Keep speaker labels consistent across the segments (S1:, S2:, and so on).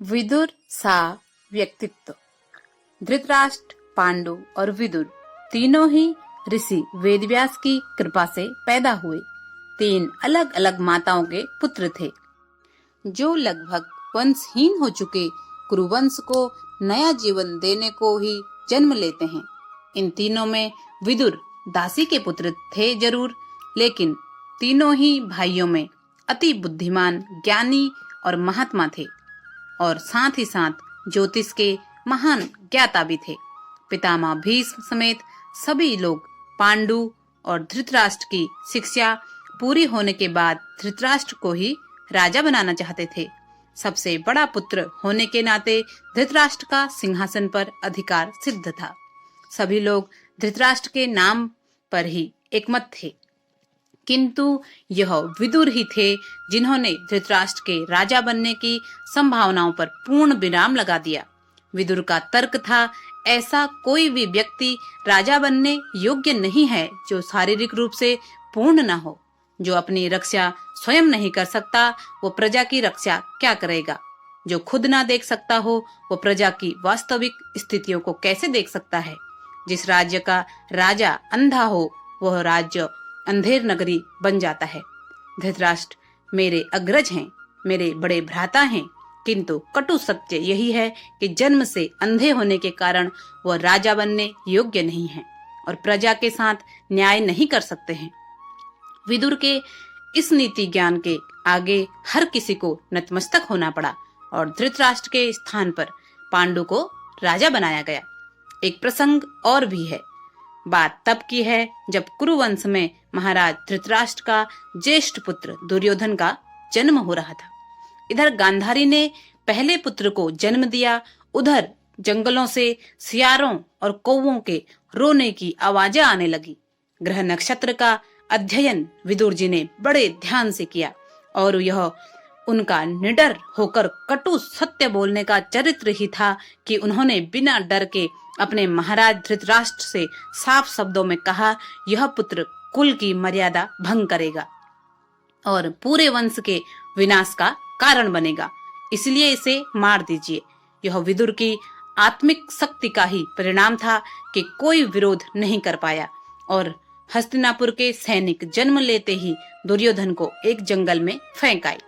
S1: विदुर सा व्यक्तित्व। धृतराष्ट्र, पांडु और विदुर तीनों ही ऋषि वेदव्यास की कृपा से पैदा हुए तीन अलग अलग माताओं के पुत्र थे, जो लगभग वंशहीन हो चुके कुरुवंश को नया जीवन देने को ही जन्म लेते हैं। इन तीनों में विदुर दासी के पुत्र थे जरूर, लेकिन तीनों ही भाइयों में अति बुद्धिमान, ज्ञानी और महात्मा थे, और साथ ही साथ ज्योतिष के महान ज्ञाता भी थे। पितामह भीष्म समेत सभी लोग पांडु और धृतराष्ट्र की शिक्षा पूरी होने के बाद धृतराष्ट्र को ही राजा बनाना चाहते थे। सबसे बड़ा पुत्र होने के नाते धृतराष्ट्र का सिंहासन पर अधिकार सिद्ध था। सभी लोग धृतराष्ट्र के नाम पर ही एकमत थे, किंतु यह विदुर ही थे जिन्होंने धृतराष्ट्र के राजा बनने की संभावनाओं पर पूर्ण विराम लगा दिया। विदुर का तर्क था, ऐसा कोई भी व्यक्ति राजा बनने योग्य नहीं है जो शारीरिक रूप से पूर्ण न हो। जो अपनी रक्षा स्वयं नहीं कर सकता, वो प्रजा की रक्षा क्या करेगा? जो खुद ना देख सकता हो, वो प्रजा की वास्तविक स्थितियों को कैसे देख सकता है? जिस राज्य का राजा अंधा हो, वह राज्य अंधेर नगरी बन जाता है। धृतराष्ट्र मेरे अग्रज हैं, मेरे बड़े भ्राता हैं, किंतु कटु सत्य यही है कि जन्म से अंधे होने के कारण वह राजा बनने योग्य नहीं है और प्रजा के साथ न्याय नहीं कर सकते हैं। विदुर के इस नीति ज्ञान के आगे हर किसी को नतमस्तक होना पड़ा और धृतराष्ट्र के स्थान पर पांडु को राजा बनाया गया। एक प्रसंग और भी है। बात तब की है जब कुरुवंश में महाराज धृतराष्ट्र का ज्येष्ठ पुत्र दुर्योधन का जन्म हो रहा था। इधर गांधारी ने पहले पुत्र को जन्म दिया, उधर जंगलों से सियारों और कौवों के रोने की आवाजें आने लगी। ग्रह नक्षत्र का अध्ययन विदुर जी ने बड़े ध्यान से किया और यह उनका निडर होकर कटु सत्य बोलने का चरित्र ही था कि उन्होंने बिना डर के अपने महाराज धृतराष्ट्र से साफ शब्दों में कहा, यह पुत्र कुल की मर्यादा भंग करेगा और पूरे वंश के विनाश का कारण बनेगा, इसलिए इसे मार दीजिए। यह विदुर की आत्मिक शक्ति का ही परिणाम था कि कोई विरोध नहीं कर पाया और हस्तिनापुर के सैनिक जन्म लेते ही दुर्योधन को एक जंगल में फेंक आए।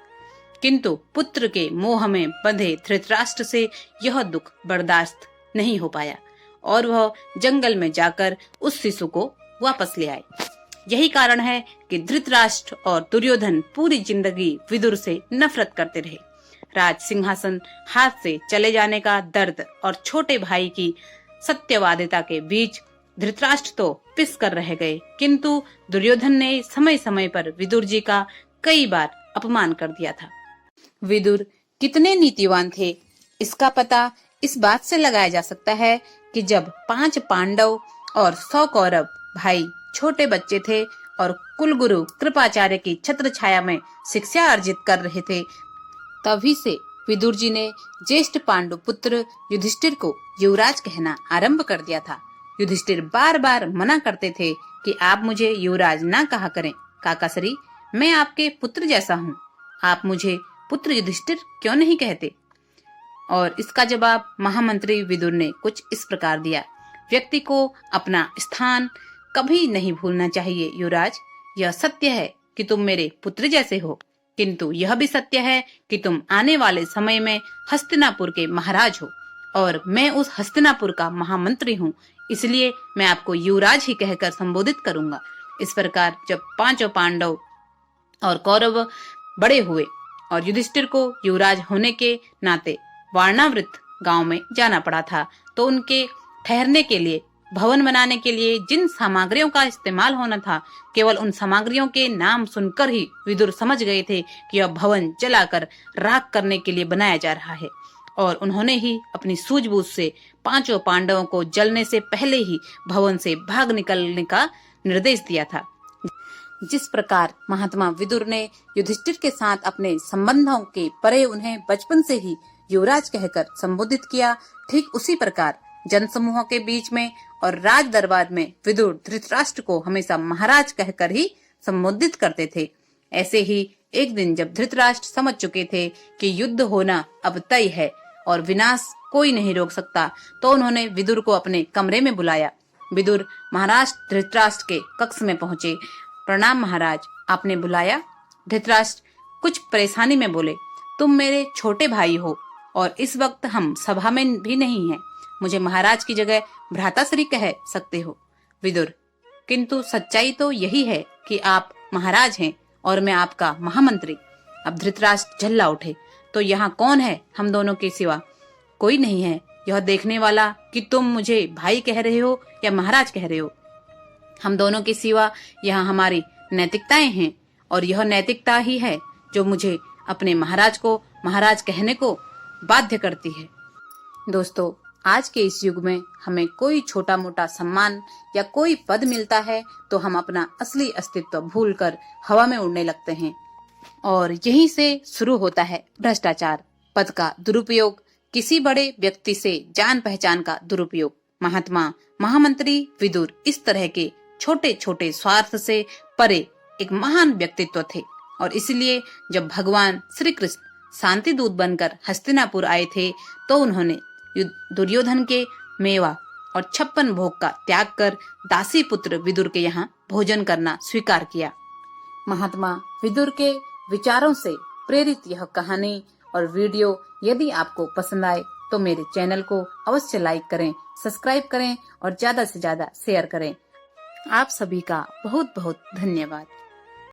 S1: किंतु पुत्र के मोह में बंधे धृतराष्ट्र से यह दुख बर्दाश्त नहीं हो पाया और वह जंगल में जाकर उस शिशु को वापस ले आए। यही कारण है कि धृतराष्ट्र और दुर्योधन पूरी जिंदगी विदुर से नफरत करते रहे। राज सिंहासन हाथ से चले जाने का दर्द और छोटे भाई की सत्यवादिता के बीच धृतराष्ट्र तो पिस कर रह गए, किंतु दुर्योधन ने समय समय पर विदुर जी का कई बार अपमान कर दिया था। विदुर कितने नीतिवान थे, इसका पता इस बात से लगाया जा सकता है कि जब 5 पांडव और 100 कौरव भाई छोटे बच्चे थे और कुलगुरु कृपाचार्य की छत्र छाया में शिक्षा अर्जित कर रहे थे, तभी से विदुर जी ने ज्येष्ठ पांडु पुत्र युधिष्ठिर को युवराज कहना आरंभ कर दिया था। युधिष्ठिर बार बार मना करते थे कि आप मुझे युवराज ना कहा करें, काकाश्री मैं आपके पुत्र जैसा हूँ, आप मुझे पुत्र युधिष्ठिर क्यों नहीं कहते? और इसका जवाब महामंत्री विदुर ने कुछ इस प्रकार दिया, व्यक्ति को अपना स्थान कभी नहीं भूलना चाहिए युवराज। यह सत्य है कि तुम मेरे पुत्र जैसे हो, किंतु यह भी सत्य है कि तुम आने वाले समय में हस्तिनापुर के महाराज हो और मैं उस हस्तिनापुर का महामंत्री हूँ, इसलिए मैं आपको युवराज ही कहकर संबोधित करूंगा। इस प्रकार जब 5 पांडव और कौरव बड़े हुए और युधिष्ठिर को युवराज होने के नाते वारणावृत गांव में जाना पड़ा था, तो उनके ठहरने के लिए, भवन बनाने के लिए जिन सामग्रियों का इस्तेमाल होना था, केवल उन सामग्रियों के नाम सुनकर ही विदुर समझ गए थे कि यह भवन जलाकर राख करने के लिए बनाया जा रहा है और उन्होंने ही अपनी सूझबूझ से 5 पांडवों को जलने से पहले ही भवन से भाग निकलने का निर्देश दिया था। जिस प्रकार महात्मा विदुर ने युधिष्ठिर के साथ अपने संबंधों के परे उन्हें बचपन से ही युवराज कहकर संबोधित किया, ठीक उसी प्रकार जनसमूहों के बीच में और राज दरबार में विदुर धृतराष्ट्र को हमेशा महाराज कहकर ही संबोधित करते थे। ऐसे ही एक दिन जब धृतराष्ट्र समझ चुके थे कि युद्ध होना अब तय है, और विनाश कोई नहीं रोक सकता, तो उन्होंने विदुर को अपने कमरे में बुलाया। विदुर महाराज धृतराष्ट्र के कक्ष में पहुंचे। प्रणाम महाराज, आपने बुलाया? धृतराष्ट्र कुछ परेशानी में बोले, तुम मेरे छोटे भाई हो और इस वक्त हम सभा में भी नहीं हैं। मुझे महाराज की जगह भ्राताश्री कह सकते हो। विदुर, किंतु सच्चाई तो यही है कि आप महाराज हैं और मैं आपका महामंत्री। अब धृतराष्ट्र झल्ला उठे, तो यहाँ कौन है हम दोनों के सिवा? कोई नहीं है। यह देखने वाला कि तुम मुझे भाई कह रहे हो या महाराज कह रहे हो। हम दोनों के सिवा यहाँ हमारी नैतिकताएं हैं और यह नैतिकता ही है जो मुझे अपने महाराज को महाराज कहने को बाध्य करती है। दोस्तों, आज के इस युग में हमें कोई छोटा मोटा सम्मान या कोई पद मिलता है तो हम अपना असली अस्तित्व भूलकर हवा में उड़ने लगते हैं और यहीं से शुरू होता है भ्रष्टाचार, पद का दुरुपयोग, किसी बड़े व्यक्ति से जान पहचान का दुरुपयोग। महात्मा महामंत्री विदुर इस तरह के छोटे छोटे स्वार्थ से परे एक महान व्यक्तित्व थे और इसलिए जब भगवान श्री कृष्ण शांति दूत बनकर हस्तिनापुर आए थे तो उन्होंने दुर्योधन के मेवा और 56 भोग का त्याग कर दासी पुत्र विदुर के यहाँ भोजन करना स्वीकार किया। महात्मा विदुर के विचारों से प्रेरित यह कहानी और वीडियो यदि आपको पसंद आए तो मेरे चैनल को अवश्य लाइक करें, सब्सक्राइब करें और ज्यादा से ज्यादा शेयर करें। आप सभी का बहुत बहुत धन्यवाद।